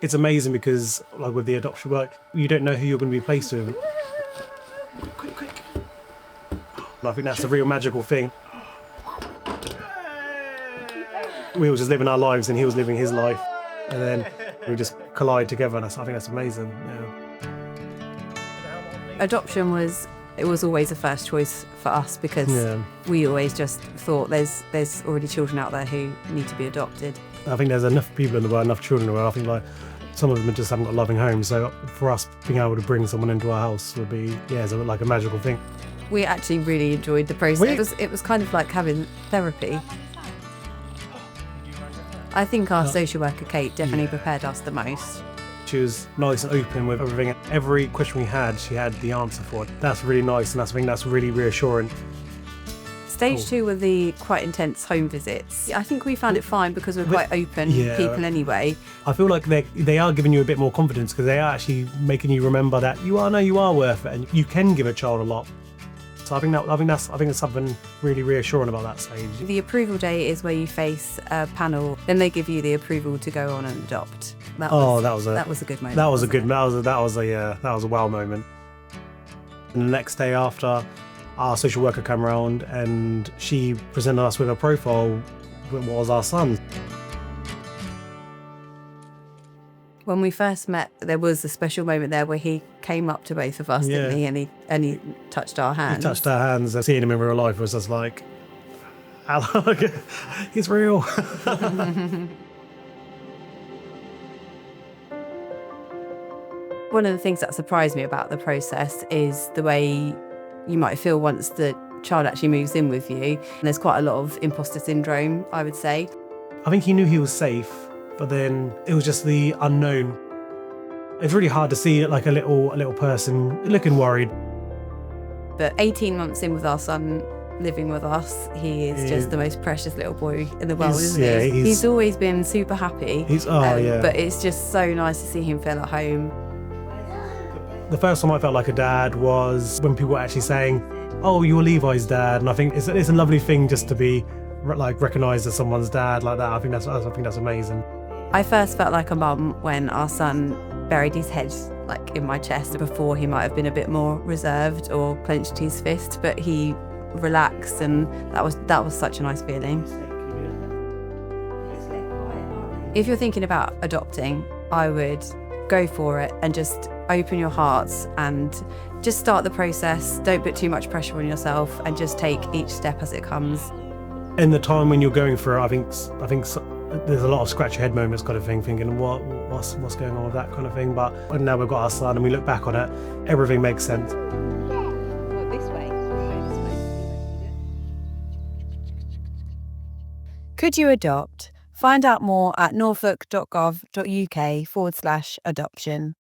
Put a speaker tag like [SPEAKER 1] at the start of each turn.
[SPEAKER 1] It's amazing because, like with the adoption work, you don't know who you're going to be placed with. Quick. And I think that's a real magical thing. We were just living our lives and he was living his life. And then we just collide together, and I think that's amazing. Yeah.
[SPEAKER 2] Adoption was always a first choice for us because we always just thought there's already children out there who need to be adopted.
[SPEAKER 1] I think there's enough people in the world, enough children in the world. I think like some of them just haven't got loving homes. So for us being able to bring someone into our house would be like a magical thing.
[SPEAKER 2] We actually really enjoyed the process. It was kind of like having therapy. I think our social worker Kate definitely prepared us the most.
[SPEAKER 1] She was nice and open with everything. Every question we had, she had the answer for it. That's really nice, and I think that's really reassuring.
[SPEAKER 2] Stage 2 were the quite intense home visits. I think we found it fine because we're quite open people anyway.
[SPEAKER 1] I feel like they are giving you a bit more confidence because they are actually making you remember that you are worth it and you can give a child a lot. So I think that's something really reassuring about that stage.
[SPEAKER 2] The approval day is where you face a panel, then they give you the approval to go on and adopt. That was a good moment.
[SPEAKER 1] That was a wow moment. And the next day after, our social worker came around and she presented us with a profile that was our son.
[SPEAKER 2] When we first met, there was a special moment there where he came up to both of us, didn't he? And he touched our hands.
[SPEAKER 1] He touched our hands, and seeing him in real life was just like, he's real.
[SPEAKER 2] One of the things that surprised me about the process is the way you might feel once the child actually moves in with you. There's quite a lot of imposter syndrome, I would say.
[SPEAKER 1] I think he knew he was safe, but then it was just the unknown. It's really hard to see like a little person looking worried.
[SPEAKER 2] But 18 months in with our son living with us, he is just the most precious little boy in the world, isn't he? He's always been super happy. But it's just so nice to see him feel at home.
[SPEAKER 1] The first time I felt like a dad was when people were actually saying, "Oh, you're Levi's dad," and I think it's a lovely thing just to be like recognised as someone's dad like that. I think that's amazing.
[SPEAKER 2] I first felt like a mum when our son buried his head like in my chest. Before, he might have been a bit more reserved or clenched his fist, but he relaxed, and that was such a nice feeling. If you're thinking about adopting, I would go for it and just open your hearts and just start the process. Don't put too much pressure on yourself and just take each step as it comes.
[SPEAKER 1] In the time when you're going through it, I think there's a lot of scratch your head moments kind of thing, thinking what's going on with that kind of thing. But now we've got our son and we look back on it, everything makes sense.
[SPEAKER 2] This way.
[SPEAKER 3] Could you adopt? Find out more at norfolk.gov.uk/adoption.